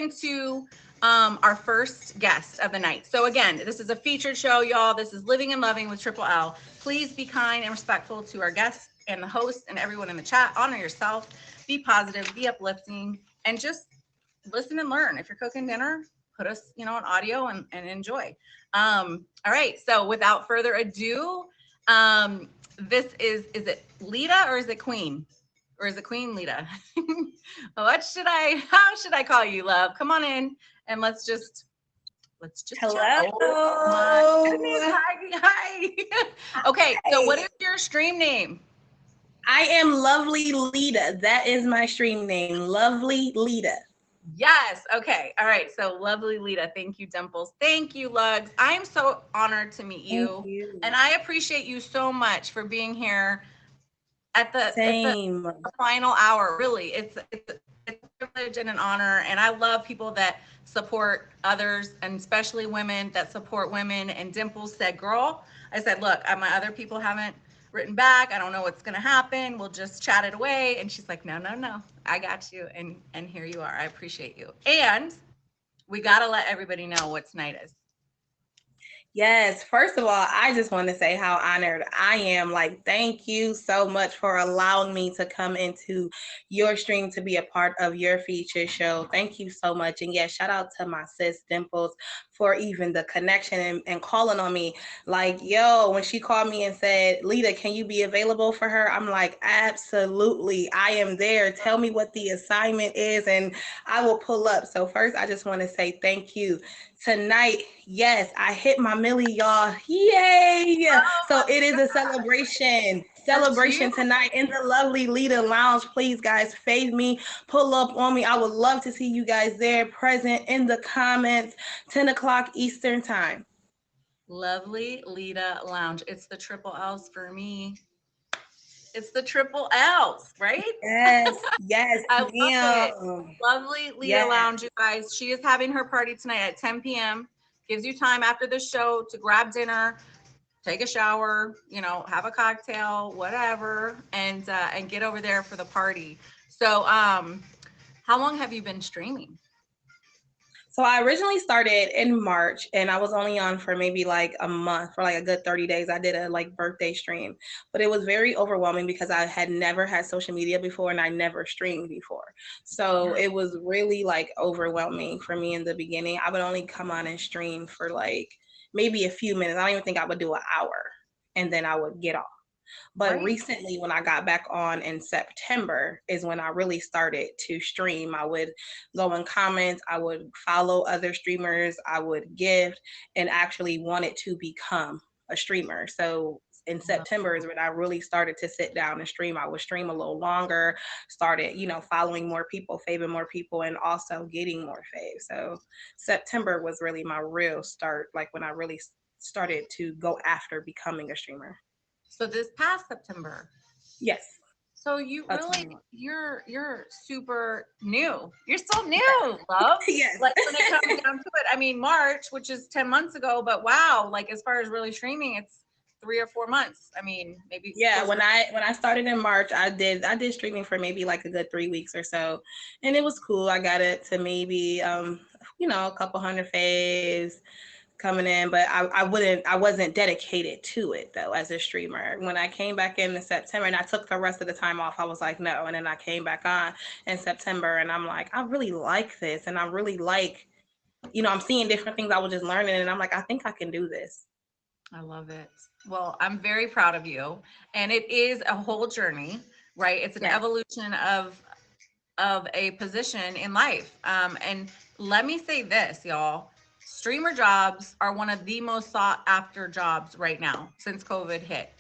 into our first guest of the night. So again, this is a featured show, y'all. This is Living and Loving with Triple L. Please be kind and respectful to our guests and the host and everyone in the chat. Honor yourself. Be positive. Be uplifting, and just listen and learn. If you're cooking dinner, put us, on audio and enjoy. All right. So without further ado, this is it Lita or is it Queen? Or is it Queen Lita? How should I call you, love? Come on in and let's just chat. Oh my goodness. Hello. Hi. Okay, so what is your stream name? I am Lovely Lita. That is my stream name, Lovely Lita. Yes. Okay. All right. So Lovely Lita. Thank you, Dimples. Thank you, Lugs. I am so honored to meet you. Thank you. And I appreciate you so much for being here at the Same. final hour. Really, it's a privilege and an honor, and I love people that support others, and especially women that support women. And Dimples said, "Girl," I said, "Look, my other people haven't written back. I don't know what's gonna happen. We'll just chat it away." And she's like, "No, no, no, I got you." And here you are. I appreciate you. And we gotta let everybody know what tonight is. Yes, first of all, I just want to say how honored I am. Like, thank you so much for allowing me to come into your stream to be a part of your feature show. Thank you so much. And yeah, shout out to my sis Dimples for even the connection and calling on me. Like, yo, when she called me and said, Lita, can you be available for her? I'm like, absolutely. I am there. Tell me what the assignment is and I will pull up. So first, I just want to say thank you. Tonight, yes, I hit my millie, y'all. Yay! So it is a celebration tonight in the Lovely Lita Lounge. Please, guys, fave me, pull up on me. I would love to see you guys there present in the comments, 10 o'clock Eastern time. Lovely Lita Lounge. It's the triple L's for me. It's the triple L's, right? Yes, I love it. ma'am. Lovely Lita Yes. Lounge, you guys. She is having her party tonight at 10 p.m. Gives you time after the show to grab dinner, take a shower, have a cocktail, whatever, and get over there for the party. So, how long have you been streaming? So I originally started in March and I was only on for maybe like a month, for like a good 30 days. I did a like birthday stream, but it was very overwhelming because I had never had social media before and I never streamed before. So Yeah. it was really like overwhelming for me in the beginning. I would only come on and stream for like maybe a few minutes. I don't even think I would do an hour and then I would get off. But Right. recently, when I got back on in September, is when I really started to stream. I would go in comments, I would follow other streamers, I would gift, and actually wanted to become a streamer. So in September is when I really started to sit down and stream. I would stream a little longer, started, following more people, faving more people, and also getting more faves. So September was really my real start, like when I really started to go after becoming a streamer. So this past September. Yes. So you That's really when you're super new. You're still new, love. yes. Like when it comes down to it, I mean March, which is 10 months ago, but wow, like as far as really streaming, it's 3 or 4 months. I mean, maybe Yeah, closer. when I started in March, I did streaming for maybe like a good 3 weeks or so, and it was cool. I got it to maybe a couple hundred faves coming in, but I wasn't dedicated to it though as a streamer. When I came back in September and I took the rest of the time off, I was like no, and then I came back on in September and I'm like I really like this and I really like I'm seeing different things I was just learning and I'm like I think I can do this. I love it. Well, I'm very proud of you. And it is a whole journey, right? It's an Yes. evolution of a position in life. And let me say this, y'all. Streamer jobs are one of the most sought after jobs right now since COVID hit.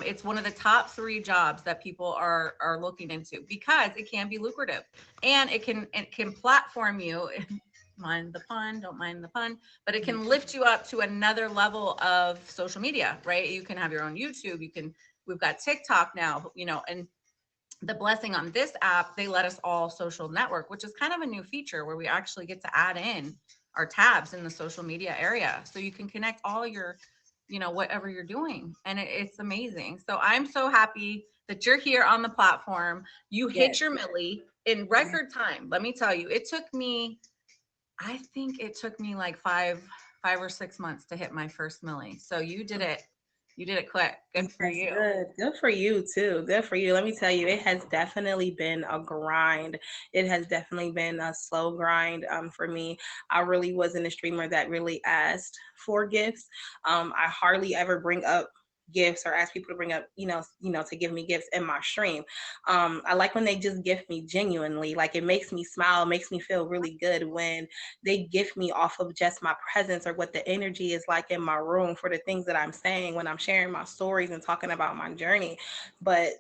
It's one of the top three jobs that people are looking into because it can be lucrative and it can platform you. Mind the pun, don't mind the pun, but it can lift you up to another level of social media, right? You can have your own YouTube. We've got TikTok now, and the blessing on this app, they let us all social network, which is kind of a new feature where we actually get to add in our tabs in the social media area. So you can connect all your, whatever you're doing. And it's amazing. So I'm so happy that you're here on the platform. You hit Yes. your millie in record time. Let me tell you, it took me I think it took me like 5 or 6 months to hit my first milli. So you did it quick. Good for That's you. good. Good for you too. Good for you. Let me tell you, it has definitely been a grind. It has definitely been a slow grind for me. I really wasn't a streamer that really asked for gifts. I hardly ever bring up gifts or ask people to bring up, to give me gifts in my stream. I like when they just gift me genuinely. Like it makes me smile, makes me feel really good when they gift me off of just my presence or what the energy is like in my room for the things that I'm saying when I'm sharing my stories and talking about my journey. But,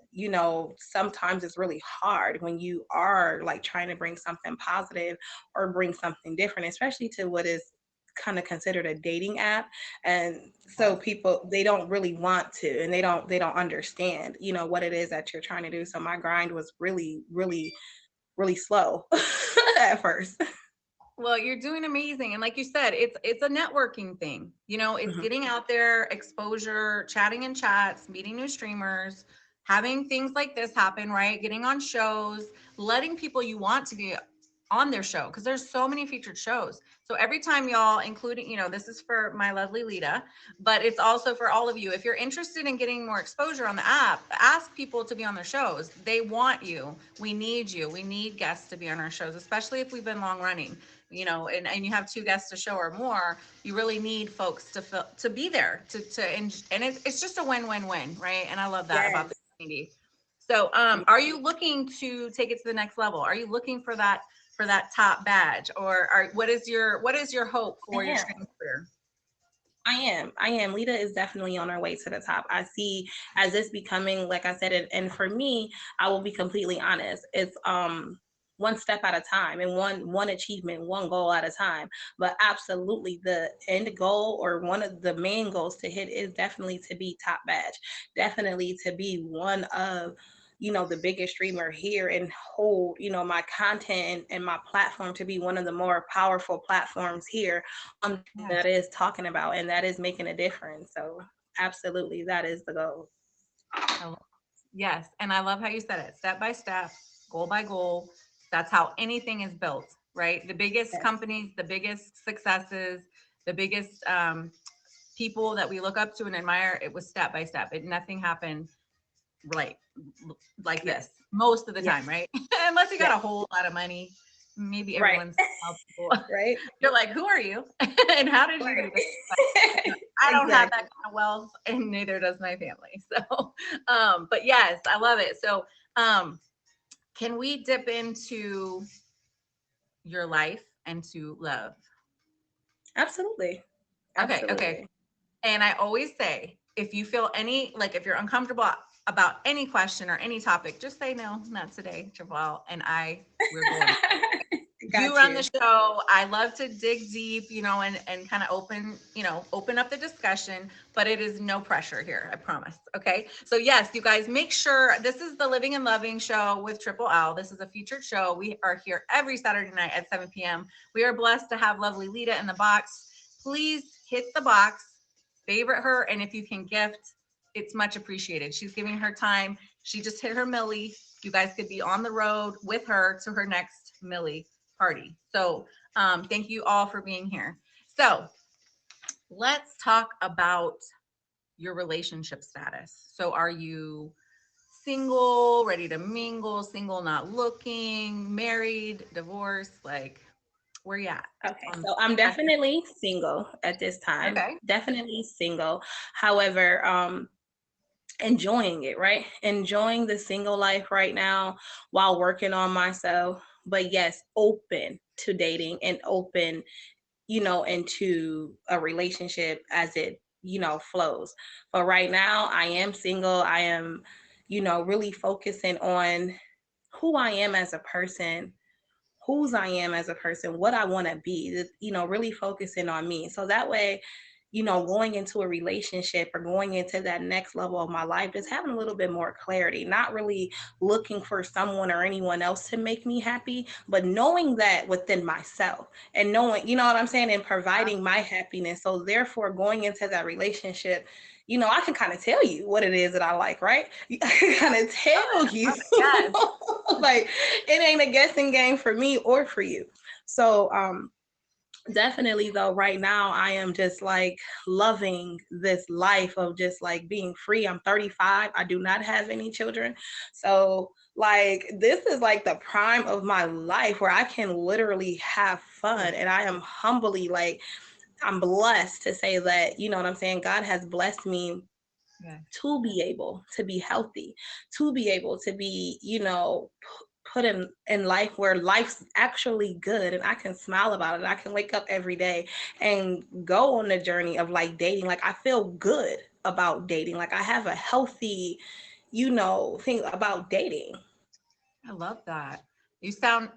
sometimes it's really hard when you are like trying to bring something positive or bring something different, especially to what is kind of considered a dating app. And so Yes. people, they don't really want to, and they don't understand what it is that you're trying to do. So my grind was really really really slow at first. Well, you're doing amazing. And like you said, it's a networking thing. It's Mhm. getting out there, exposure, chatting in chats, meeting new streamers, having things like this happen, right? Getting on shows, letting people you want to be on their show because there's so many featured shows. So every time y'all, including, this is for my lovely Lita, but it's also for all of you. If you're interested in getting more exposure on the app, ask people to be on their shows. They want you. We need you. We need guests to be on our shows, especially if we've been long running, and you have two guests to show or more. You really need folks to be there and it's just a win-win-win, right? And I love that about the Yes. community. So are you looking to take it to the next level? Are you looking for that top badge, or what is your hope I for your am. streaming career? I am. I am. Lita is definitely on her way to the top. I see as it's becoming, like I said, and for me, I will be completely honest. It's one step at a time and one achievement, one goal at a time. But absolutely the end goal or one of the main goals to hit is definitely to be top badge. Definitely to be one of the biggest streamer here and hold my content and my platform to be one of the more powerful platforms here that Yes. is talking about and that is making a difference. So absolutely, that is the goal. I love, yes, and I love how you said it, step by step, goal by goal. That's how anything is built, right? The biggest Yes. companies, the biggest successes, the biggest people that we look up to and admire, it was step by step. Nothing happened like like Yes. this most of the time, Yes. right? Unless you got Yes. a whole lot of money, maybe every Right. once in a while people Right. you're like, who are you and how did you do this? Right. I don't have that Exactly. kind of wealth, and neither does my family. So, but yes, I love it. So, can we dip into your life and to love? Absolutely. Okay, okay. Absolutely. And I always say, if you feel like if you're uncomfortable about any question or any topic, just say no, not today, Javal. And we're going. You Got run the you. show. I love to dig deep, and kind of open up the discussion, but it is no pressure here. I promise. Okay. So yes, you guys make sure this is the Living and Loving show with Triple L. This is a featured show. We are here every Saturday night at 7 p.m. We are blessed to have lovely Lita in the box. Please hit the box, favorite her, and if you can gift, it's much appreciated. She's giving her time. She just hit her millie. You guys could be on the road with her to her next millie party. So thank you all for being here. So let's talk about your relationship status. So are you single, ready to mingle, single, not looking, married, divorced? Like, where you at Okay, on so I'm spectrum? definitely single at this time. Okay. Definitely single. However, enjoying it, right? Enjoying the single life right now while working on myself. But yes, open to dating and open, into a relationship as it, flows. But right now, I am single. I am, really focusing on who I am as a person, whose I am as a person, what I want to be, really focusing on me. So that way, going into a relationship or going into that next level of my life, just having a little bit more clarity, not really looking for someone or anyone else to make me happy, but knowing that within myself and knowing, what I'm saying, and providing my happiness. So therefore, going into that relationship, I can kind of tell you what it is that I like, right? I can kind of Love tell it. you. Love it. Yes. Like it ain't a guessing game for me or for you. So Definitely though, right now I am just like loving this life of just like being free. I'm 35. I do not have any children. So like this is like the prime of my life where I can literally have fun, and I am humbly like I'm blessed to say that, you know what I'm saying? God has blessed me Yeah. to be able to be healthy, to be able to be, put in life where life's actually good and I can smile about it. I can wake up every day and go on the journey of like dating. Like I feel good about dating. Like I have a healthy, thing about dating. I love that. You sound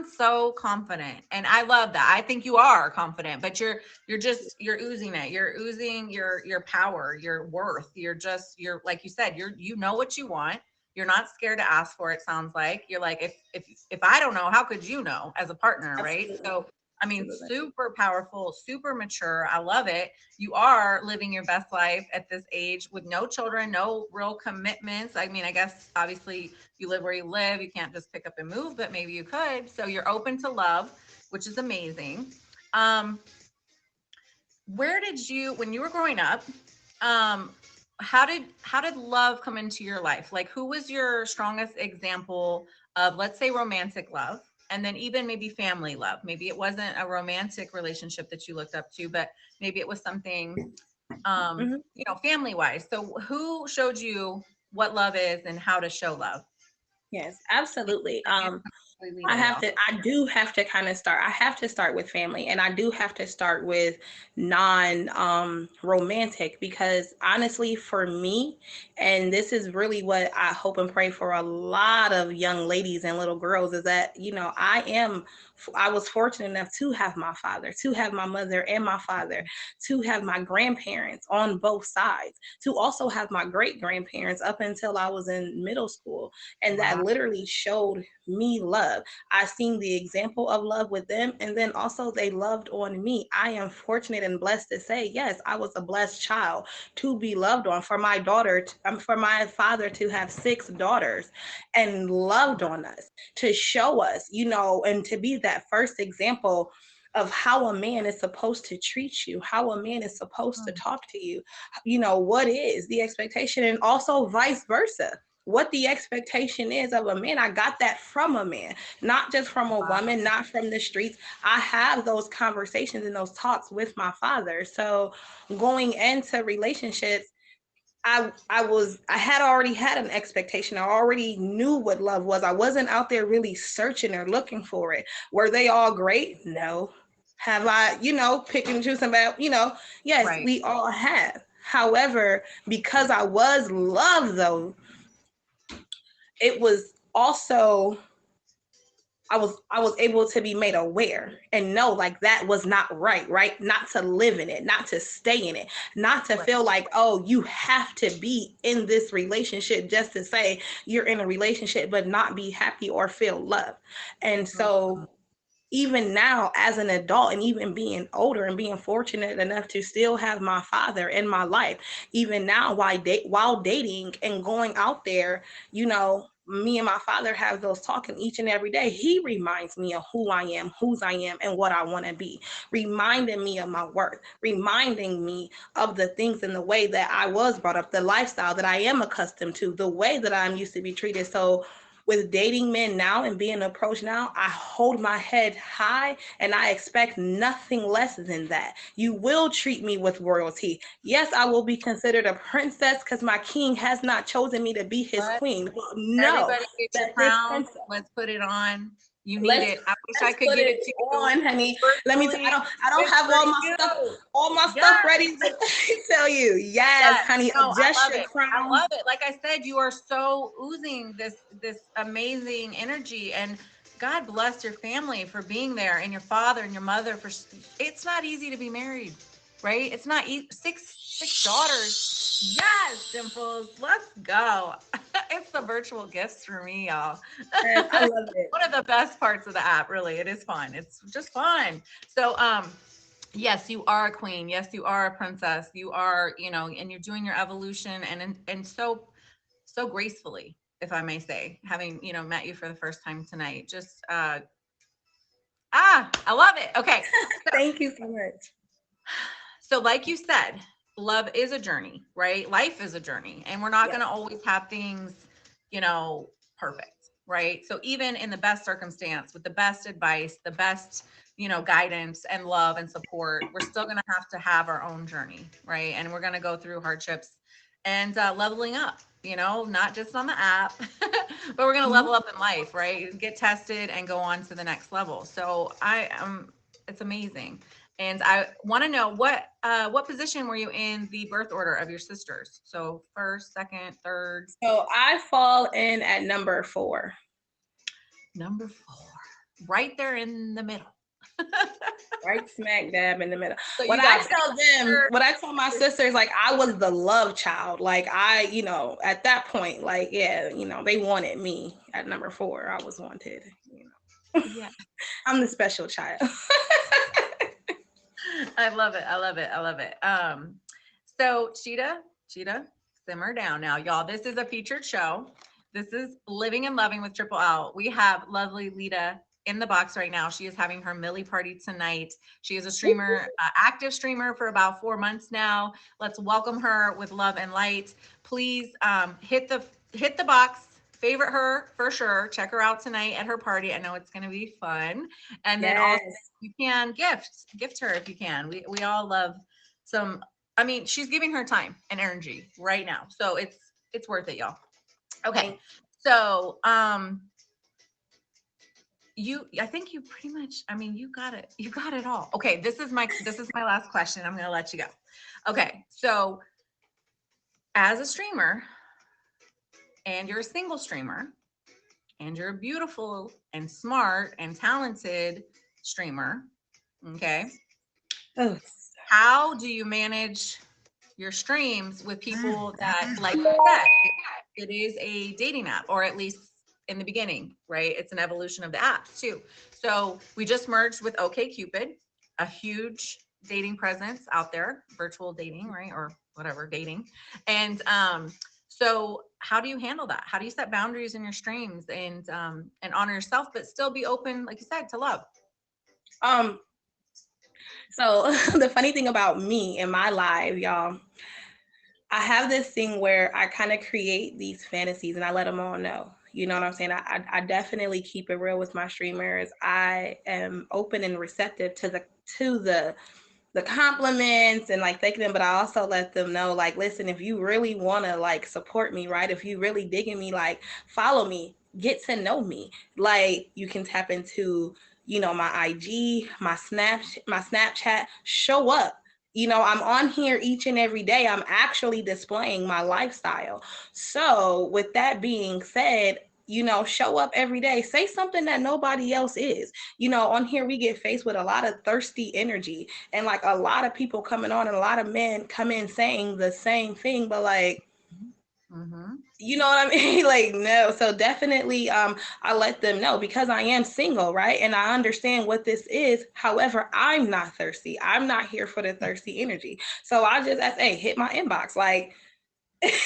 so confident, and I love that. I think you are confident, but you're oozing it. You're oozing your power, your worth. You're like you said, you know what you want. You're not scared to ask for it. Sounds like you're like, if I don't know, how could you know as a partner, right? Absolutely. So I mean, Absolutely. super powerful, super mature. I love it. You are living your best life at this age with no children, no real commitments. I mean, I guess obviously you live where you live. You can't just pick up and move, but maybe you could. So you're open to love, which is amazing. Um, where did you, when you were growing up, um, how did love come into your life? Like, who was your strongest example of, let's say, romantic love? And then even maybe family love. Maybe it wasn't a romantic relationship that you looked up to, but maybe it was something, Mhm. family wise. So who showed you what love is and how to show love? Yes, absolutely. Completely leave it all. I do have to kind of start. I have to start with family, and I do have to start with non romantic, because honestly, for me, and this is really what I hope and pray for a lot of young ladies and little girls, is that, I was fortunate enough to have my father, to have my mother and my father, to have my grandparents on both sides, to also have my great grandparents up until I was in middle school. And that Wow. literally showed me love. I seen the example of love with them, and then also they loved on me. I am fortunate and blessed to say, yes, I was a blessed child to be loved on. For my for my father to have six daughters and loved on us, to show us, and to be that first example of how a man is supposed to treat you, how a man is supposed to Mm, talk to you, what is the expectation, and also vice versa, what the expectation is of a man. I got that from a man, not just from a wow. woman, not from the streets. I have those conversations and those talks with my father. So going into relationships, I had already had an expectation. I already knew what love was. I wasn't out there really searching or looking for it. Were they all great? No. Have I, pick and choose about, yes, Right. we all have. However, because I was loved though, it was also I was able to be made aware and know like that was not right, right? Not to live in it, not to stay in it, not to Right. feel like, oh, you have to be in this relationship just to say you're in a relationship but not be happy or feel love. And so even now as an adult, and even being older and being fortunate enough to still have my father in my life, even now while dating and going out there, me and my father have those talking each and every day. He reminds me of who I am, whose I am, and what I want to be, reminding me of my worth, reminding me of the things and the way that I was brought up, the lifestyle that I am accustomed to, the way that I'm used to be treated. So with dating men now and being approached now, I hold my head high and I expect nothing less than that. You will treat me with royalty. Yes, I will be considered a princess because my king has not chosen me to be his What? queen. But no, Everybody get your that this crown. princess, Let's put it on. You need let's it. I wish I let's could put give it it to you on, honey. Let me. I virtually. don't It's have for you. all my stuff Yes. ready. But let me tell you, yes, Yes. honey, No, I adjust love your it. I crown. love it. Like I said, you are so oozing this amazing energy, and God bless your family for being there, and your father and your mother for. It's not easy to be married, right? It's not six daughters. Yes, Dimples. Let's go. It's the virtual gifts for me, y'all. Yes, I love it. One of the best parts of the app, really. It is fun. It's just fun. So, yes, you are a queen. Yes, you are a princess. You are, and you're doing your evolution and so gracefully, if I may say, having, met you for the first time tonight. Just I love it. Okay. So Thank you so much. So, like you said, love is a journey, right? Life is a journey, and we're not Yeah. going to always have things, you know, perfect, right? So, even in the best circumstance, with the best advice, the best, you know, guidance and love and support, we're still going to have our own journey, right? And we're going to go through hardships and leveling up, you know, not just on the app, but we're going to Mhm. level up in life, right? Get tested and go on to the next level. So, I am, it's amazing. And I want to know what position were you in the birth order of your sisters? So first, second, third. So I fall in at number 4. Number 4, right there in the middle. Right smack dab in the middle. So you got What I tell my sisters, like I was the love child. Like at that point, like, yeah, they wanted me at number 4. I was wanted, yeah. I'm the special child. I love it. I love it. I love it. So Cheetah, simmer down now, y'all. This is a featured show. This is Living and Loving with Triple L. We have lovely Lita in the box right now. She is having her Millie party tonight. She is a streamer, active streamer for about 4 months now. Let's welcome her with love and light. Please hit the box. Favorite her for sure. Check her out tonight at her party. I know it's going to be fun. And then also Yes. you can gift her if you can. We all love some. I mean, she's giving her time and energy right now, so it's worth it, y'all. Okay, so I think you pretty much. I mean, you got it. You got it all. Okay, this is my last question. I'm gonna let you go. Okay, so as a streamer, and you're a single streamer, and you're a beautiful and smart and talented streamer. Okay, Oh, how do you manage your streams with people that, like you said, it is a dating app, or at least in the beginning, right? It's an evolution of the apps too. So we just merged with OkCupid, a huge dating presence out there, virtual dating, right? Or whatever, dating. And so how do you handle that? How do you set boundaries in your streams and honor yourself, but still be open, like you said, to love? um, so the funny thing about me in my life, y'all, I have this thing where I kind of create these fantasies and I let them all know. You know what I'm saying? I definitely keep it real with my streamers. I am open and receptive to the compliments and like thanking them, but I also let them know, like, listen, if you really want to like support me, right? If you really digging me, like, follow me, get to know me. Like, you can tap into, my IG, my Snapchat, show up. I'm on here each and every day. I'm actually displaying my lifestyle. So, with that being said, show up every day. Say something that nobody else is. On here we get faced with a lot of thirsty energy and like a lot of people coming on and a lot of men come in saying the same thing, but like, Mm-hmm. you know what I mean? Like, no. So definitely, I let them know because I am single, right? And I understand what this is. However, I'm not thirsty. I'm not here for the thirsty energy. So I just ask, hey, hit my inbox. Like,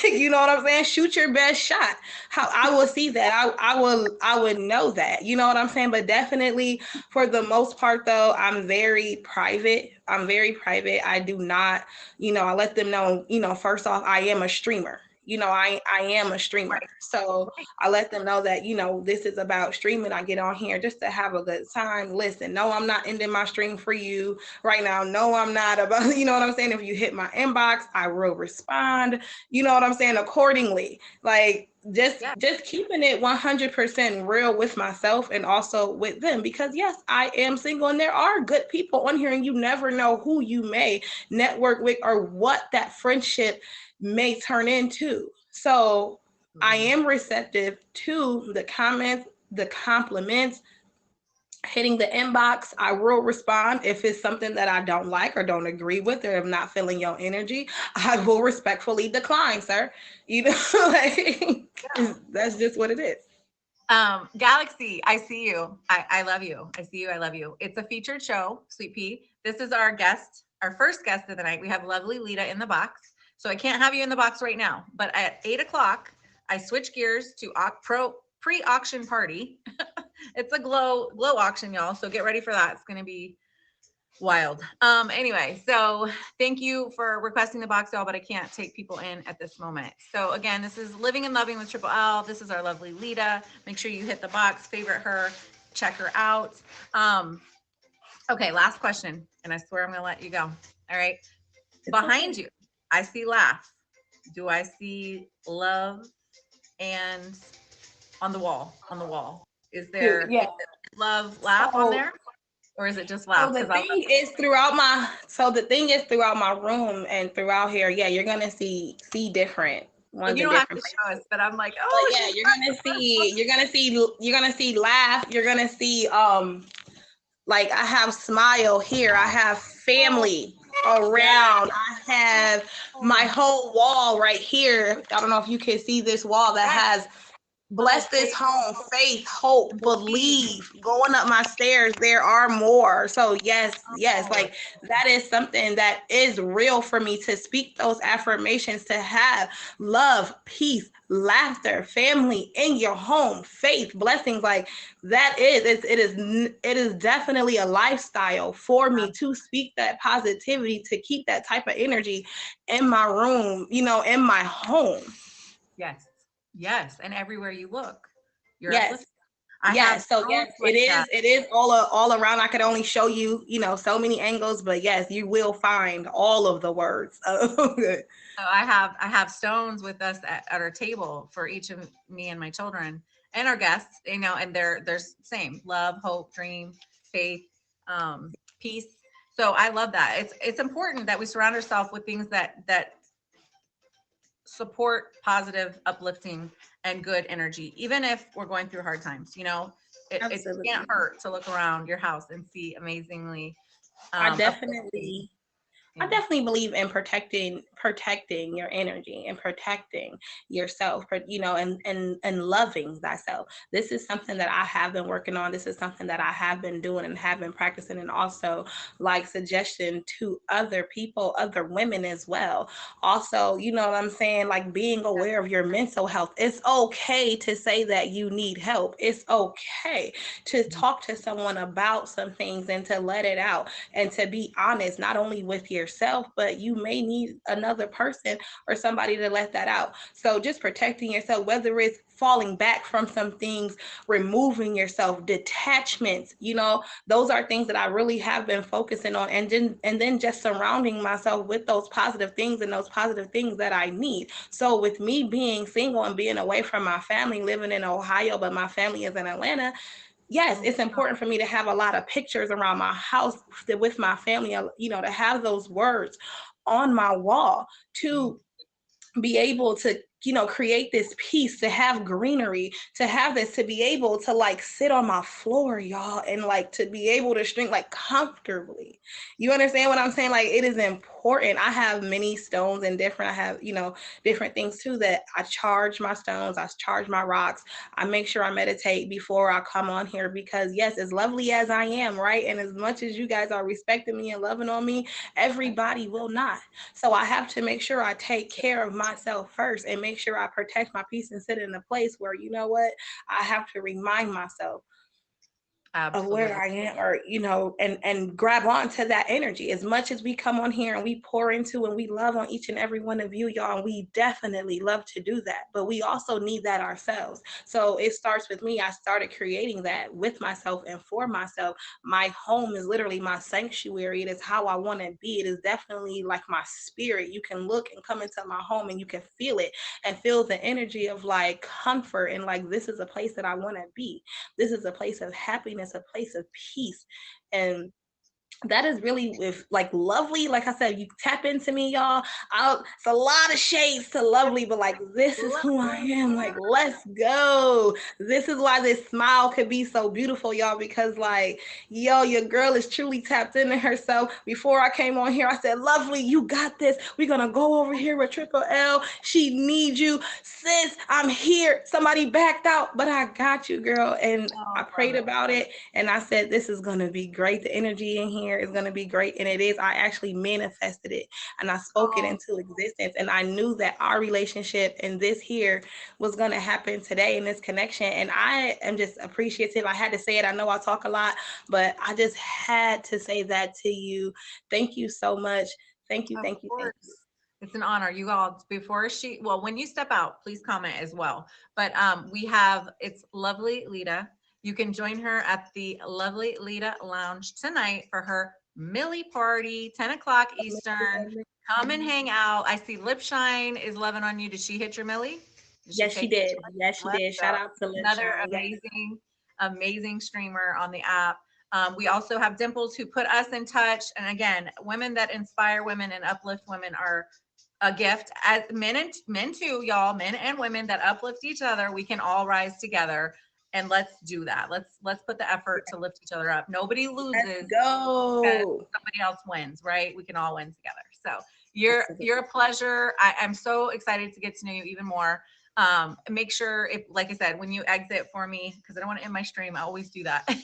you know what I'm saying? Shoot your best shot. How I will see that. I would know that. You know what I'm saying? But definitely for the most part though, I'm very private. I do not, I let them know, first off, I am a streamer. I am a streamer. Right. So Right. I let them know that, this is about streaming. I get on here just to have a good time. Listen, no, I'm not ending my stream for you right now. No, I'm not about, you know what I'm saying? If you hit my inbox, I will respond, you know what I'm saying, accordingly. Like, Yeah. just keeping it 100% real with myself and also with them, because yes, I am single and there are good people on here and you never know who you may network with or what that friendship may turn into. So I Absolutely. am receptive to the comments, the compliments, hitting the inbox. I will respond if it's something that I don't like or don't agree with, or I'm not feeling your energy. I will respectfully decline, sir. Like, that's just what it is. Galaxy, I see you. I love you. I see you. I love you. It's a featured show, Sweet Pea. This is our guest, our first guest of the night. We have lovely Lita in the box. So I can't have you in the box right now, but at 8 o'clock, I switch gears to pre-auction party. It's a glow auction, y'all. So get ready for that. It's gonna be Wild. Anyway, so thank you for requesting the box, y'all, but I can't take people in at this moment. So again, this is Living and Loving with Triple L. This is our lovely Lita. Make sure you hit the box, favorite her, check her out. Um, okay, last question, and I swear I'm gonna let you go. All right. Behind you, I see laugh. Do I see love? And on the wall, is there Yeah. love laugh on So there, or is it just So laugh? the Because I thing is throughout my room and throughout here, yeah, you're gonna see different and ones you in don't have to different show us, places. but I'm like, But oh, yeah, she's you're gonna see laugh, you're gonna see like I have smile here, I have family yes. around, I have my whole wall right here. I don't know if you can see this wall that Yes. has Oh, bless this faith home, faith, hope, and believe. believe. Going up my stairs, there are more. So yes, Oh, like that is something that is real for me to speak those affirmations, to have love, peace, laughter, family in your home, faith, blessings. Like that is it is definitely a lifestyle for me to speak that positivity, to keep that type of energy in my room, in my home. yes, yes, and everywhere you look, you're uplifted. Yes. I have Yes, so yes, stones it like is. that. It is all around. I could only show you, so many angles, but yes, you will find all of the words. So I have stones with us at our table for each of me and my children and our guests, and there's same love, hope, dream, faith, peace. So I love that. It's important that we surround ourselves with things that support positive, uplifting, and good energy, even if we're going through hard times. It can't Absolutely. hurt to look around your house and see amazingly I uplifting. definitely I Yeah. definitely believe in protecting your energy and protecting yourself, and loving thyself. This is something that I have been working on. This is something that I have been doing and have been practicing, and also like suggestion to other people, other women as well. Also, you know what I'm saying? Like being aware of your mental health. It's okay to say that you need help. It's okay to talk to someone about some things and to let it out and to be honest, not only with yourself, but you may need another person or somebody to let that out. So just protecting yourself, whether it's falling back from some things, removing yourself, detachments, those are things that I really have been focusing on, and then just surrounding myself with those positive things and those positive things that I need. So with me being single and being away from my family, living in Ohio, but my family is in Atlanta, yes, it's important for me to have a lot of pictures around my house with my family, to have those words on my wall, to be able to create this peace, to have greenery, to have this, to be able to like sit on my floor, y'all, and like to be able to drink like comfortably. You understand what I'm saying? Like it is important. I have many stones and different, I have different things too, that I charge my stones, I charge my rocks, I make sure I meditate before I come on here, because yes, as lovely as I am, right, and as much as you guys are respecting me and loving on me, everybody will not. So I have to make sure I take care of myself first and make sure I protect my peace and sit in a place where, you know what, I have to remind myself of where Absolutely. I am, or and grab onto that energy. As much as we come on here and we pour into and we love on each and every one of you, y'all, and we definitely love to do that, but we also need that ourselves. So it starts with me. I started creating that with myself and for myself. My home is literally my sanctuary. It is how I want to be. It is definitely like my spirit. You can look and come into my home and you can feel it and feel the energy of like comfort, and like this is a place that I want to be. This is a place of happiness, a place of peace. And that is really with like lovely. Like I said, you tap into me, y'all. It's a lot of shades to lovely, but like this is who I am. Like, let's go. This is why this smile could be so beautiful, y'all, because like, yo, your girl is truly tapped into herself. Before I came on here, I said, lovely, you got this. We're gonna go over here with Triple L. She needs you. Sis, I'm here. Somebody backed out, but I got you, girl. And Oh, I love prayed it. about it, and I said, this is gonna be great. The energy in here here is going to be great. And it is. I actually manifested it and I spoke it Oh, into existence. And I knew that our relationship and this here was going to happen today in this connection. And I am just appreciative. I had to say it. I know I talk a lot, but I just had to say that to you. Thank you so much. Thank you. of Thank you. Thank you. course. It's an honor. You all, when you step out, please comment as well. But it's Lovely Lita. You can join her at the Lovely Lita Lounge tonight for her Millie party, 10 o'clock Eastern. Come and hang out. I see Lip Shine is loving on you. Did she hit your Millie? Did she Yes, she take it? did. Yes, she Let's did. go. Shout out to Lip Another Shine. Yes. amazing streamer on the app. We also have Dimples who put us in touch. And again, women that inspire women and uplift women are a gift, as men too, y'all, men and women that uplift each other. We can all rise together, and let's do that. Let's put the effort to lift each other up. Nobody Let's loses because go. somebody else wins, right? We can all win together. So Absolutely. you're a pleasure. I'm so excited to get to know you even more. Make sure, if like I said, when you exit for me, because I don't want to end my stream, I always do that. Good.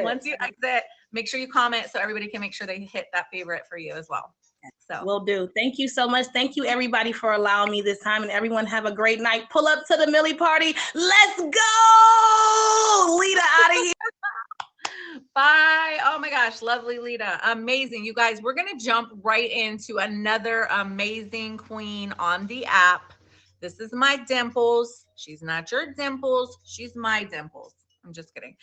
Once you exit, make sure you comment so everybody can make sure they hit that favorite for you as well. So Will do. Thank you so much. Thank you, everybody, for allowing me this time. And everyone have a great night. Pull up to the Millie party. Let's go. Lita out of here. bye. Oh my gosh, lovely Lita. Amazing. You guys, we're going to jump right into another amazing queen on the app. This is my Dimples. She's not your Dimples. She's my Dimples. I'm just kidding.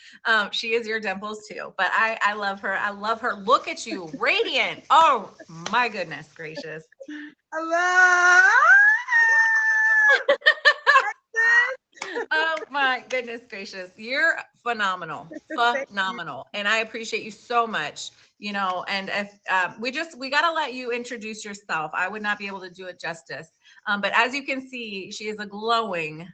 She is your Dimples too, but I love her. I love her. Look at you, radiant. Oh my goodness gracious. Hello. Oh my goodness gracious. You're phenomenal. Phenomenal. And I appreciate you so much. You know, and if we got to let you introduce yourself. I would not be able to do it justice. But as you can see, she is a glowing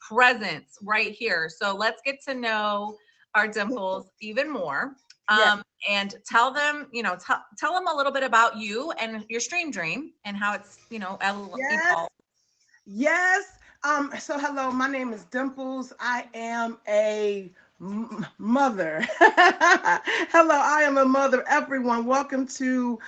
presence right here. So let's get to know our Dimples even more. And tell them, tell them a little bit about you and your stream dream and how it's, evolved. Yes. So hello, my name is Dimples. I am a mother. Hello, I am a mother. Everyone, welcome to.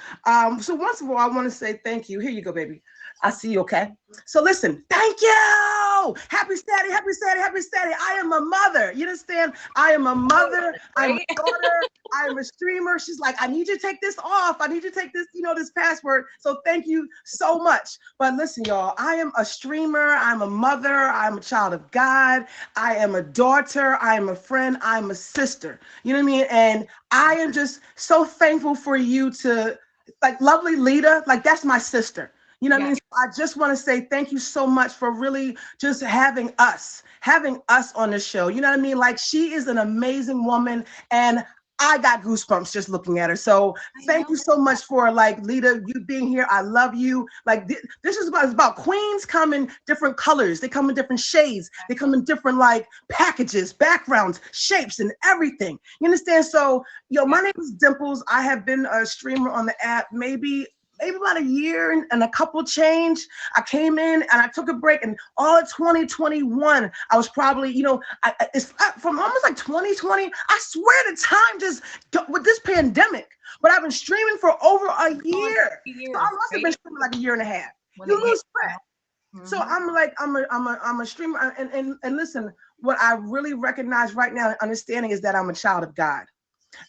So once of all, I want to say thank you. Here you go, baby. I see you. Okay. So listen, thank you. Happy Saturday, happy Saturday, happy Saturday. I am a mother. You understand? I am a mother. I'm a daughter. I'm a streamer. She's like, I need you to take this off. I need you to take this, this password. So thank you so much. But listen, y'all, I am a streamer. I'm a mother. I'm a child of God. I am a daughter. I am a friend. I'm a sister. You know what I mean? And I am just so thankful for you to, like, lovely Lita, like, that's my sister. You know what I mean? So I just want to say thank you so much for really just having us on the show. You know what I mean? Like, she is an amazing woman, and I got goosebumps just looking at her. So thank you so much for, like, Lita, you being here. I love you. Like, this is about queens come in different colors. They come in different shades. They come in different, like, packages, backgrounds, shapes, and everything. You understand? So, my name is Dimples. I have been a streamer on the app maybe about a year and a couple change. I came in and I took a break, and all of 2021, I was probably, it's from almost like 2020. I swear the time just with this pandemic, but I've been streaming for over a year. So I must have been streaming like a year and a half. You lose track. So I'm a streamer, and listen, what I really recognize right now and understanding is that I'm a child of God.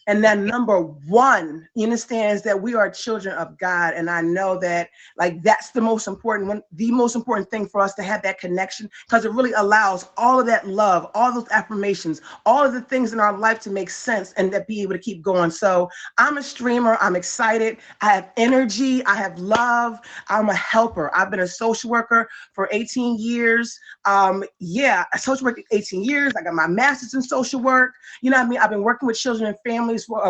And then number one, you understand, is that we are children of God. And I know that, like, that's the most important one, the most important thing for us to have that connection, because it really allows all of that love, all those affirmations, all of the things in our life to make sense and to be able to keep going. So I'm a streamer. I'm excited. I have energy. I have love. I'm a helper. I've been a social worker for 18 years. A social worker 18 years. I got my master's in social work. You know what I mean? I've been working with children and families for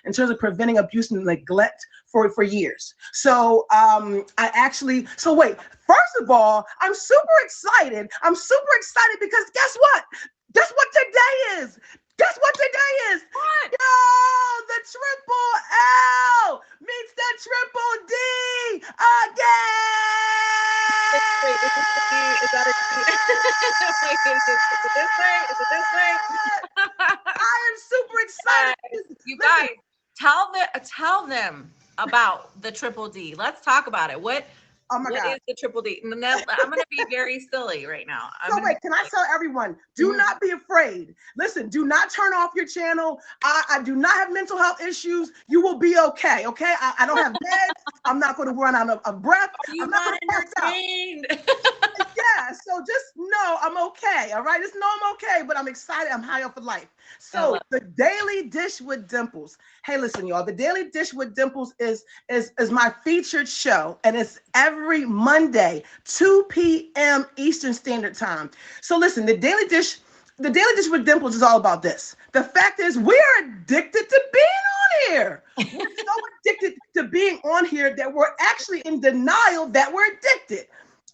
in terms of preventing abuse and neglect for years. So wait, first of all, I'm super excited. Because guess what? Guess what today is? What? Yo, the triple L meets the triple D again. Wait, is that is it this way? I am super excited. You guys, Tell them about the triple D. Let's talk about it. Oh my What God. is the triple D? And then I'm gonna be very silly right now. So wait, can I tell everyone, do not be afraid. Listen, do not turn off your channel. I do not have mental health issues. You will be okay, okay? I don't have meds. I'm not going to run out of breath. You're I'm not not going to pass out. entertained. Yeah, so just know I'm okay, all right? Just know I'm okay, but I'm excited. I'm high up for life. So the Daily Dish with Dimples. Hey, listen, y'all. The Daily Dish with Dimples is my featured show, and it's every Monday, 2 p.m. Eastern Standard Time. So listen, the Daily Dish with Dimples is all about this. The fact is, we are addicted to being on here. We're so addicted to being on here that we're actually in denial that we're addicted.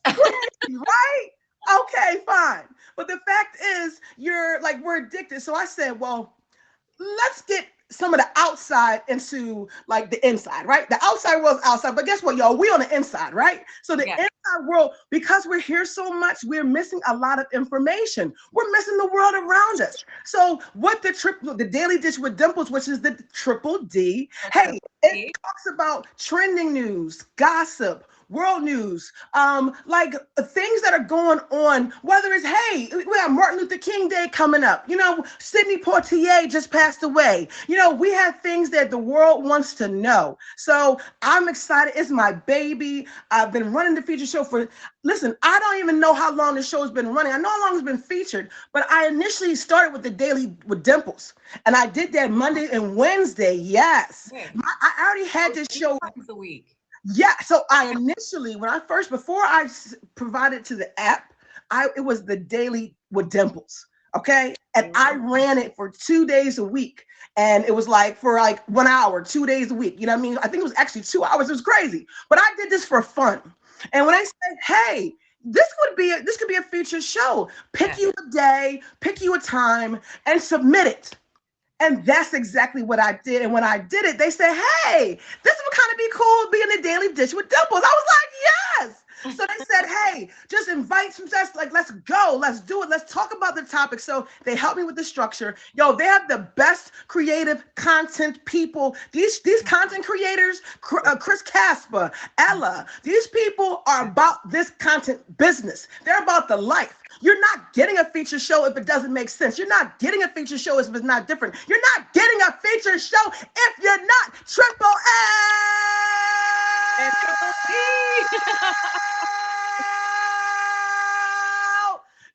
Right? Okay, fine. But the fact is, we're addicted. So I said, well, let's get some of the outside into like the inside, right? The outside world's outside, but guess what, y'all? We on the inside, right? So the inside world, because we're here so much, we're missing a lot of information. We're missing the world around us. So what the Daily Dish with Dimples, which is the triple D, it talks about trending news, gossip, world news, like things that are going on, whether it's, hey, we have Martin Luther King Day coming up, Sidney Poitier just passed away, we have things that the world wants to know. So I'm excited. It's my baby. I've been running the feature show listen, I don't even know how long the show has been running. I know how long it's been featured, but I initially started with the Daily with Dimples, and I did that Monday and Wednesday. Yes. I already had this show times a week. Yeah, so I initially, before I provided to the app, it was the Daily with Dimples, okay? And I ran it for 2 days a week, and it was for 1 hour, 2 days a week. You know what I mean? I think it was actually 2 hours. It was crazy, but I did this for fun. And when I said, hey, this could be a featured show, pick you a day, pick you a time, and submit it. And that's exactly what I did. And when I did it, they said, hey, this would kind of be cool being the Daily Dish with Dimples. I was like, yes. So they said, hey, just invite some guests. Let's go. Let's do it. Let's talk about the topic. So they helped me with the structure. Yo, they have the best creative content people. These content creators, Chris Casper, Ella, these people are about this content business. They're about the life. You're not getting a feature show if it doesn't make sense. You're not getting a feature show if it's not different. You're not getting a feature show if you're not triple L. And triple D.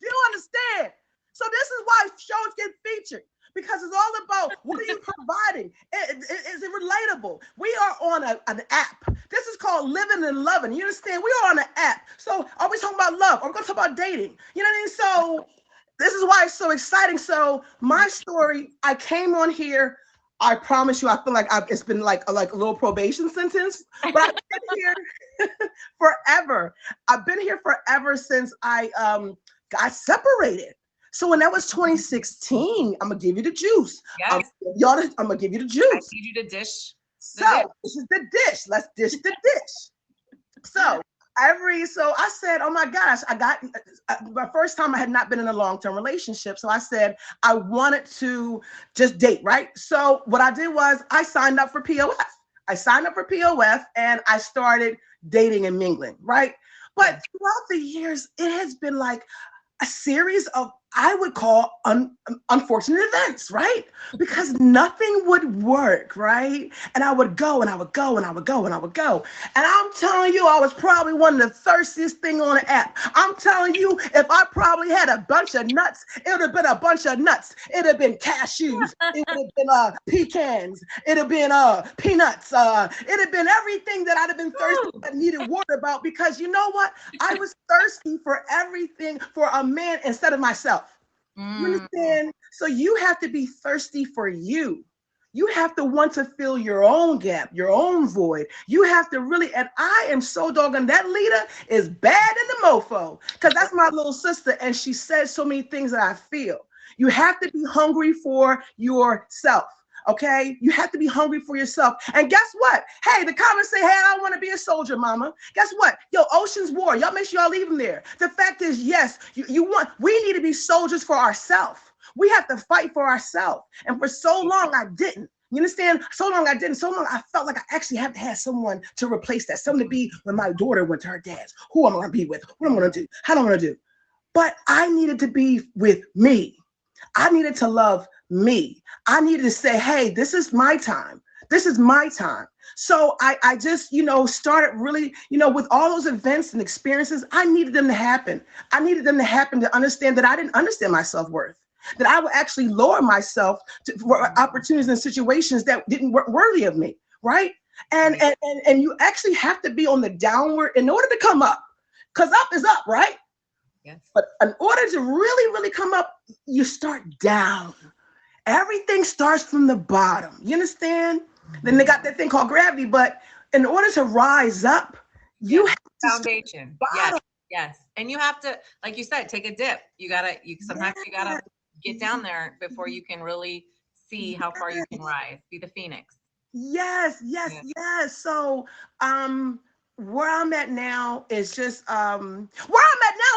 You understand? So this is why shows get featured, because it's all about what are you providing? Is it relatable? We are on an app. This is called Living and Loving. You understand? We are on an app. So are we talking about love? Are we going to talk about dating? You know what I mean? So this is why it's so exciting. So my story, I came on here. I promise you, I feel like it's been like a little probation sentence, but I've been here forever. I've been here forever since I got separated. So when that was 2016, I'm gonna give you the juice. Yes. I'm gonna give you the juice. I need you to dish. So this is the dish. Let's dish the dish. So I said, oh my gosh, I got my first time. I had not been in a long-term relationship. So I said, I wanted to just date, right? So what I did was I signed up for POF. And I started dating and mingling, right? But throughout the years, it has been like a series of, I would call unfortunate events, right? Because nothing would work, right? And I would go and I would go and I would go and I would go. And I'm telling you, I was probably one of the thirstiest thing on the app. I'm telling you, if I probably had a bunch of nuts, it would have been a bunch of nuts. It would have been cashews. It would have been pecans. It would have been peanuts. It would have been everything that I'd have been thirsty that needed water about, because you know what? I was thirsty for everything, for a man instead of myself. You understand? So you have to be thirsty for you. You have to want to fill your own gap, your own void. You have to really, and I am so doggone, that leader is bad in the mofo, because that's my little sister, and she says so many things that I feel. You have to be hungry for yourself. Okay, you have to be hungry for yourself. And guess what? Hey, the comments say, hey, I don't want to be a soldier, mama. Guess what? Yo, Ocean's War, y'all make sure y'all leave them there. The fact is, yes, we need to be soldiers for ourselves. We have to fight for ourselves. And for so long, I didn't. You understand? So long I didn't. So long I felt like I actually have to have someone to replace that. Someone to be when my daughter went to her dad's. Who am I going to be with? What am I going to do? How am I going to do? But I needed to be with me. I needed to love me. I needed to say, hey, this is my time. This is my time. So I just, started really, with all those events and experiences, I needed them to happen. I needed them to happen to understand that I didn't understand my self-worth, that I would actually lower myself for opportunities and situations that weren't worthy of me, right? And you actually have to be on the downward in order to come up, because up is up, right? Yes. But in order to really, really come up, you start down. Everything starts from the bottom. You understand? Then they got that thing called gravity. But in order to rise up, you have to foundation. Yes. And you have to, like you said, take a dip. Sometimes you gotta get down there before you can really see how far you can rise. Be the phoenix. Yes. So where I'm at now is just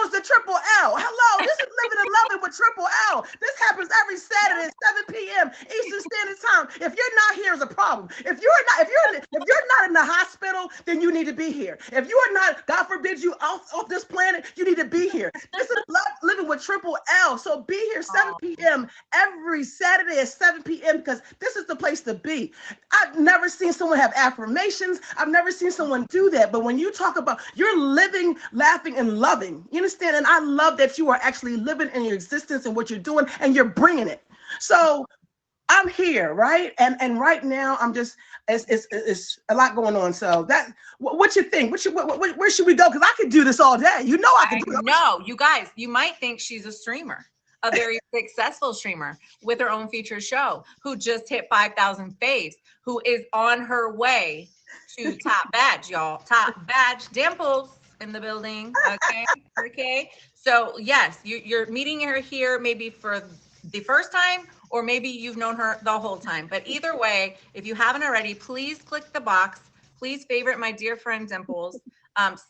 is the triple L. Hello, this is living and loving with triple L. This happens every Saturday at 7 p.m. Eastern Standard Time. If you're not here, is a problem. If you're not in the hospital, then you need to be here. If you are not, God forbid, you off this planet, you need to be here. This is living with triple L. So be here 7 p.m. every Saturday at 7 p.m. because this is the place to be. I've never seen someone have affirmations. I've never seen someone do that. But when you talk about you're living, laughing, and loving, you understand? And I love that you are actually living in your existence and what you're doing, and you're bringing it. So I'm here, right? And right now I'm just it's a lot going on. So what you think? Where should we go? Because I could do this all day. You know I can do it. No, you guys, you might think she's a streamer. A very successful streamer with her own featured show who just hit 5,000 faves, who is on her way to top badge, y'all. Top badge. Dimples in the building. Okay. So yes, you're meeting her here maybe for the first time, or maybe you've known her the whole time. But either way, if you haven't already, please click the box. Please favorite my dear friend Dimples.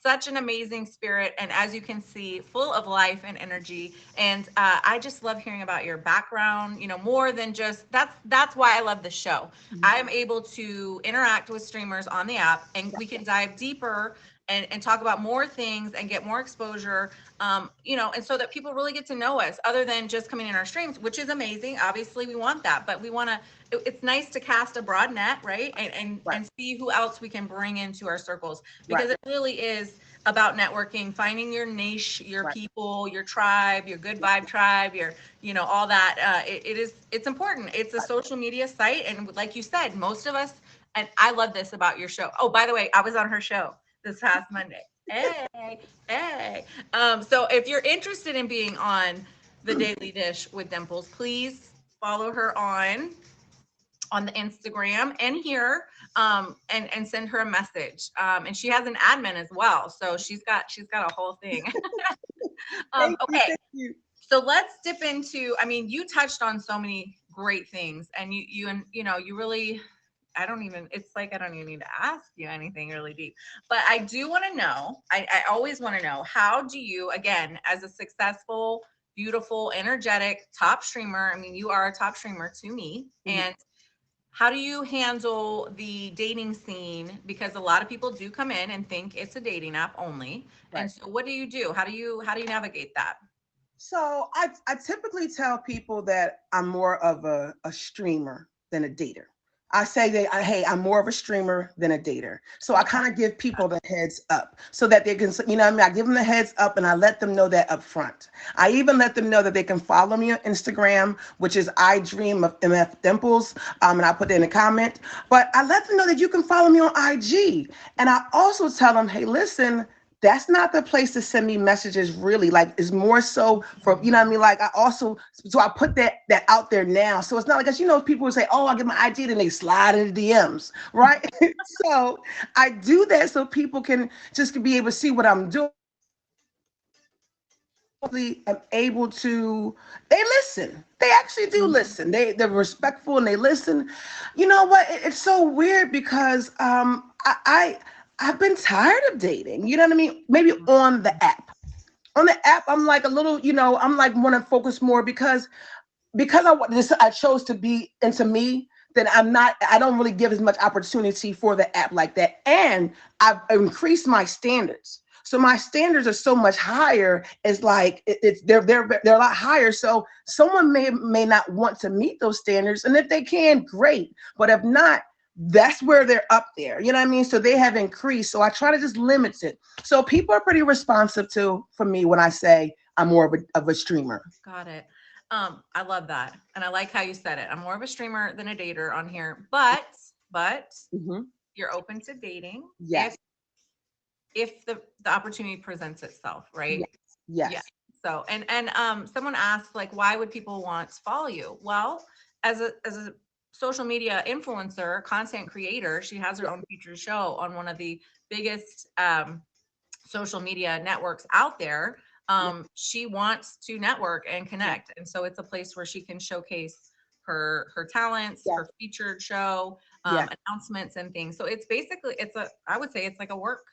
Such an amazing spirit, and as you can see, full of life and energy. And I just love hearing about your background, more than just that's why I love the show. I'm able to interact with streamers on the app, and we can dive deeper and talk about more things and get more exposure, and so that people really get to know us other than just coming in our streams, which is amazing. Obviously we want that, but we want to, it's nice to cast a broad net, right? And see who else we can bring into our circles, because it really is about networking, finding your niche, your people, your tribe, your good vibe tribe, your, all that. It's important. It's a social media site. And like you said, most of us, and I love this about your show. Oh, by the way, I was on her show this past Monday. Hey. So if you're interested in being on the Daily Dish with Dimples, please follow her on the Instagram and here, and send her a message. And she has an admin as well, so she's got a whole thing. Okay. So let's dip into. I mean, you touched on so many great things, and you really. I don't even need to ask you anything really deep, but I do want to know, I always want to know, how do you, again, as a successful, beautiful, energetic top streamer, I mean, you are a top streamer to me, and how do you handle the dating scene? Because a lot of people do come in and think it's a dating app only. And so what do you do? How do you navigate that? So I typically tell people that I'm more of a streamer than a dater. I say that, hey, I'm more of a streamer than a dater. So I kind of give people the heads up so that they can, I give them the heads up, and I let them know that up front. I even let them know that they can follow me on Instagram, which is I Dream of MF Dimples. And I put that in a comment, but I let them know that you can follow me on IG. And I also tell them, hey, listen, that's not the place to send me messages, really. Like, it's more so for, like, so I put that out there now. So it's not like, people would say, oh, I'll get my IG, and they slide into DMs, right? So I do that so people can just be able to see what I'm doing. I'm able to, they listen. They actually do listen. They're respectful and they listen. You know what? It's so weird because I've been tired of dating. You know what I mean? Maybe on the app. On the app, I'm like a little, I'm like want to focus more because I chose to be into me, then I don't really give as much opportunity for the app like that. And I've increased my standards. So my standards are so much higher. It's like they're a lot higher. So someone may not want to meet those standards, and if they can, great. But if not, that's where they're up there. You know what I mean? So they have increased. So I try to just limit it. So people are pretty responsive to for me when I say I'm more of a streamer. Got it. I love that. And I like how you said it. I'm more of a streamer than a dater on here, but Hmm. you're open to dating Yes. if the opportunity presents itself, right? Yes. Yes. Yeah. So and someone asked like why would people want to follow you? Well, as a social media influencer, content creator, she has her own featured show on one of the biggest social media networks out there. Yeah. She wants to network and Yeah. connect, and so it's a place where she can showcase her talents, Yeah. her featured show, Yeah. announcements and things. So it's basically I would say it's like a work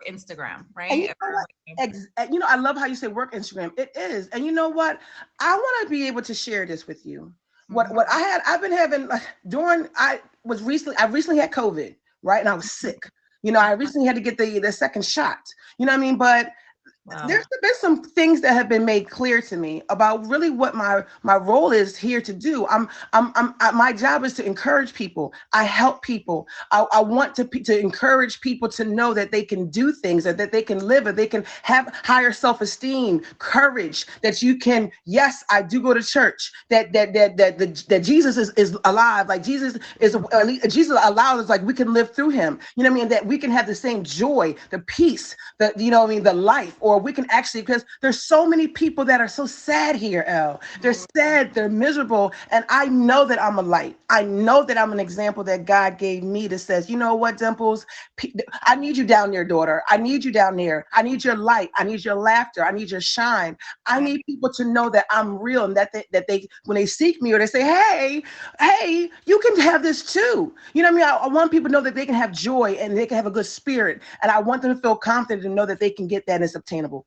Instagram, And you right? know Or what? like I love how you say work Instagram. It is. And you know what? I want to be able to share this with you. mhm. I've been having during, I recently had COVID, right? And I was sick. I recently had to get the second shot. You know what I mean? But Wow. there's been some things that have been made clear to me about really what my role is here to do. My job is to encourage people. I help people. I want to encourage people to know that they can do things, that they can live, that they can have higher self-esteem, courage, that you can, yes, I do go to church, that Jesus is alive, like Jesus allows us, like we can live through him. You know what I mean? That we can have the same joy, the peace, the life, or we can actually, because there's so many people that are so sad here, Elle. They're sad, they're miserable, and I know that I'm a light. I know that I'm an example that God gave me that says, you know what, Dimples, I need you down there, daughter. I need you down there. I need your light. I need your laughter. I need your shine. I need people to know that I'm real, and that they when they seek me or they say, hey, you can have this too. You know what I mean? I want people to know that they can have joy and they can have a good spirit, and I want them to feel confident and know that they can get that and it's obtainable.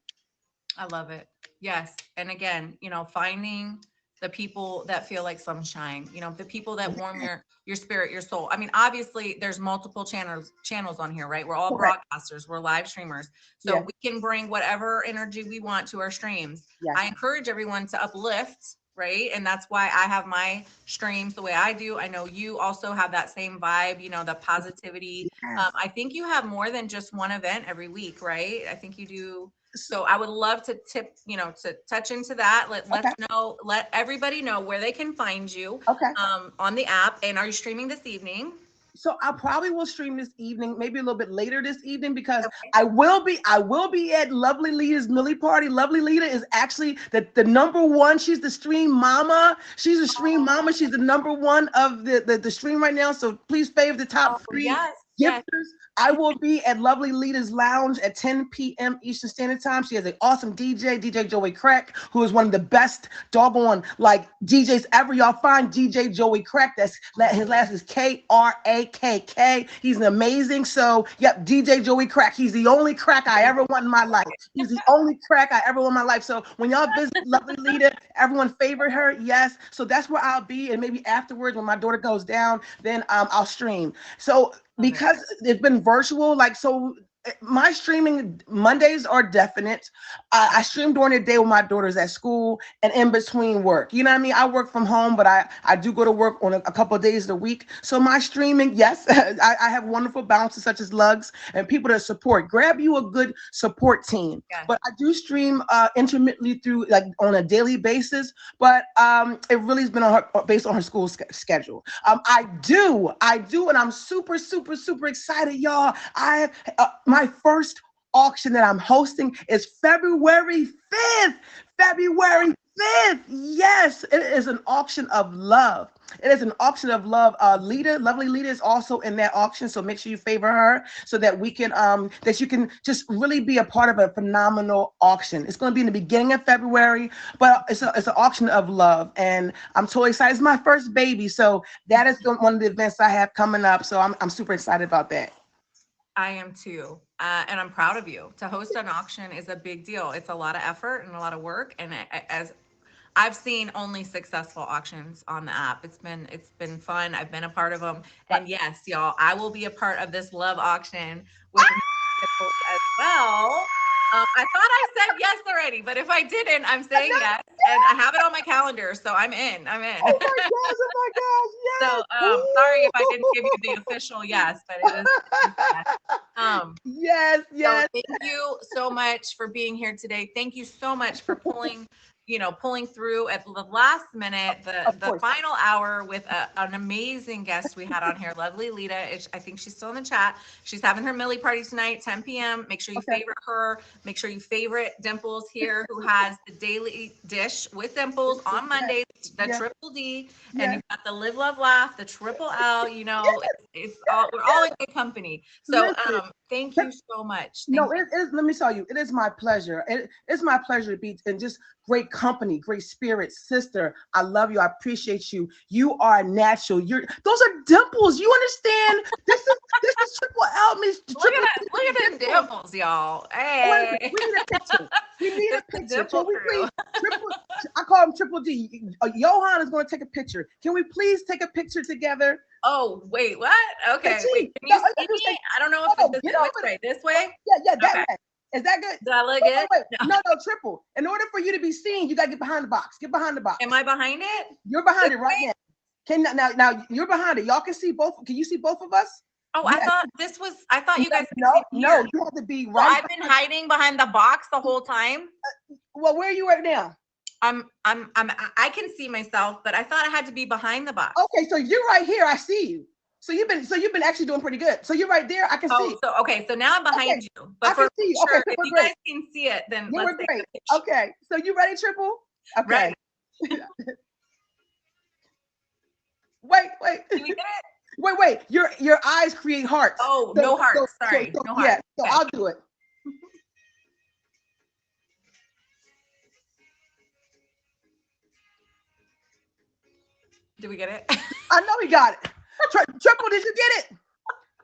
I love it. Yes. And again, finding the people that feel like sunshine, the people that warm your spirit, your soul. I mean, obviously there's multiple channels on here, right? We're all Correct. broadcasters, we're live streamers. So Yeah. we can bring whatever energy we want to our streams. Yes. I encourage everyone to uplift, right? And that's why I have my streams the way I do. I know you also have that same vibe, the positivity. Yes. I think you have more than just one event every week, right? I think you do. So I would love to to touch into that. Okay. Let everybody know where they can find you Okay. on the app. And are you streaming this evening? So I probably will stream this evening, maybe a little bit later this evening, because Okay. I will be at Lovely Lita's Millie Party. Lovely Lita is actually the number one. She's the stream mama. She's a stream mama. She's the number one of the stream right now. So please fave the Oh, top three yes, yes. gifters. I will be at Lovely Lita's Lounge at 10 p.m. Eastern Standard Time. She has an awesome DJ Joey Crack, who is one of the best doggone like DJs ever. Y'all find DJ Joey Crack. His last is Krakk. He's amazing. So, yep, DJ Joey Crack. He's the only crack I ever want in my life. He's the only crack I ever want in my life. So when y'all visit Lovely Lita, everyone favorite her. Yes. So that's where I'll be. And maybe afterwards, when my daughter goes down, then I'll stream. So Love it. because it's been virtual, like, so my streaming Mondays are definite. I stream during the day when my daughter's at school and in between work. You know what I mean? I work from home, but I do go to work on a couple of days a week. So my streaming, yes, I have wonderful bouncers such as Lugs and people that support. Grab you a good support team. Yes. But I do stream intermittently through, like, on a daily basis. But it really has been based on her school schedule. I do, and I'm super, super, super excited, y'all. I have my first auction that I'm hosting is February 5th. February 5th. Yes, it is an auction of love. It is an auction of love. Lovely Lita is also in that auction, so make sure you favor her so that we can that you can just really be a part of a phenomenal auction. It's going to be in the beginning of February, but it's an auction of love, and I'm totally excited. It's my first baby, so that is one of the events I have coming up. So I'm super excited about that. I am too. And I'm proud of you. To host an auction is a big deal. It's a lot of effort and a lot of work. And as I've seen only successful auctions on the app. It's been fun. I've been a part of them. And yes, y'all, I will be a part of this love auction with Dimples as well. I thought I said yes already, but if I didn't, I'm saying yes, and I have it on my calendar, so I'm in. I'm in. Oh my gosh! Oh my gosh! So, sorry if I didn't give you the official yes, but it is yes. Yes, So yes. thank you so much for being here today. Thank you so much for pulling through at the last minute, Of the course. final hour with an amazing guest we had on here, lovely Lita. I think she's still in the chat. She's having her Millie party tonight, 10 p.m. Make sure you Okay. favorite her. Make sure you favorite Dimples here, who has the daily dish with Dimples on Mondays, the Yes. triple D, and Yes. you've got the live, love, laugh, the triple L. You know, it's all, we're all in good company. So, Listen. thank you so much. No, it is. Let me tell you, it is my pleasure. It's my pleasure to be in just great company, great spirits, sister. I love you. I appreciate you. You are natural. Those are dimples. You understand? This is triple L. Miss. Look at the dimples, y'all. Hey, We need a picture. We need a It's the picture. dimple Can we crew. please? I call him Triple D. Johan is going to take a picture. Can we please take a picture together? Oh, wait, what? Okay, Hey, wait, can no, you I see just me? say- I don't know if Oh, it's get which over way. This way? Yeah, that Okay. way. Is that good? Do I look Wait, good? wait, wait. No, triple. In order for you to be seen, you gotta get behind the box. Get behind the box. Am I behind it? You're behind This it right way? now. Now you're behind it. Y'all can see both. Can you see both of us? Oh, Yes. I thought you guys could No, see me no. here. You have to be So right. I've been hiding behind the box the whole time. Well, where are you right now? I can see myself, but I thought I had to be behind the box. Okay, so you're right here. I see you. So you've been actually doing pretty good. So you're right there. I can see. So now I'm behind you. But I can for see you. sure, Okay, so if we're you great. guys can see it, then Yeah, let's we're take great. a picture. Okay, so you ready, Triple? Okay. Ready. Wait. Can we get it? Wait. Your eyes create hearts. Oh, no hearts. Sorry, no hearts. Yeah, so Okay. I'll do it. Did we get it? I know he got it. Triple, did you get it?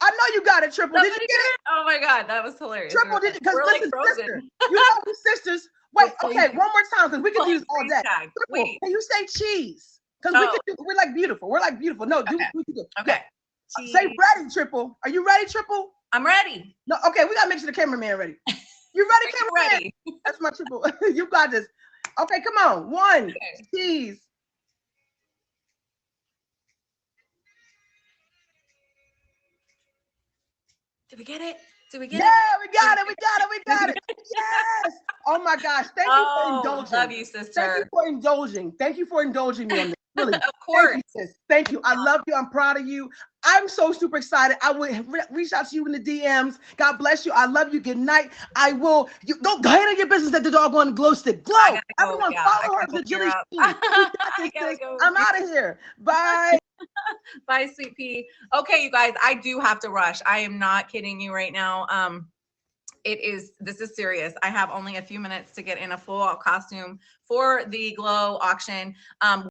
I know you got it, Triple. Did you Somebody get it? Oh my God, that was hilarious. Triple, did you? Because We're like listen, frozen. sister. You know we sisters. Wait, We're okay, one more time, because we can do this all freeze day. tag. Triple, Wait. can you say cheese? Because we're like beautiful. We're like beautiful. No, Okay. we can do. Okay. Yeah. Say ready, Triple. Are you ready, Triple? I'm ready. No, okay, we gotta make sure the cameraman ready. You ready, cameraman? Ready. That's my Triple. You got this. Okay, come on. One, Okay. cheese. Did we get it? Did we get Yeah, it? we got it. Yes. Oh my gosh. Thank you for indulging. Love you, sister. Thank you for indulging. Thank you for indulging me on this. Really. Of course. Thank you, sis. Thank you. I love you. I'm proud of you. I'm so super excited. I will reach out to you in the DMs. God bless you. I love you. Good night. I will. You go ahead and your business at the doggone glow stick. Glow. I gotta go, Everyone yeah, follow I her gotta to go Jilly gear up. Sheen. I gotta go. I'm out of here. Bye. Bye, sweet pea. Okay, you guys, I do have to rush. I am not kidding you right now. This is serious. I have only a few minutes to get in a full costume for the glow auction.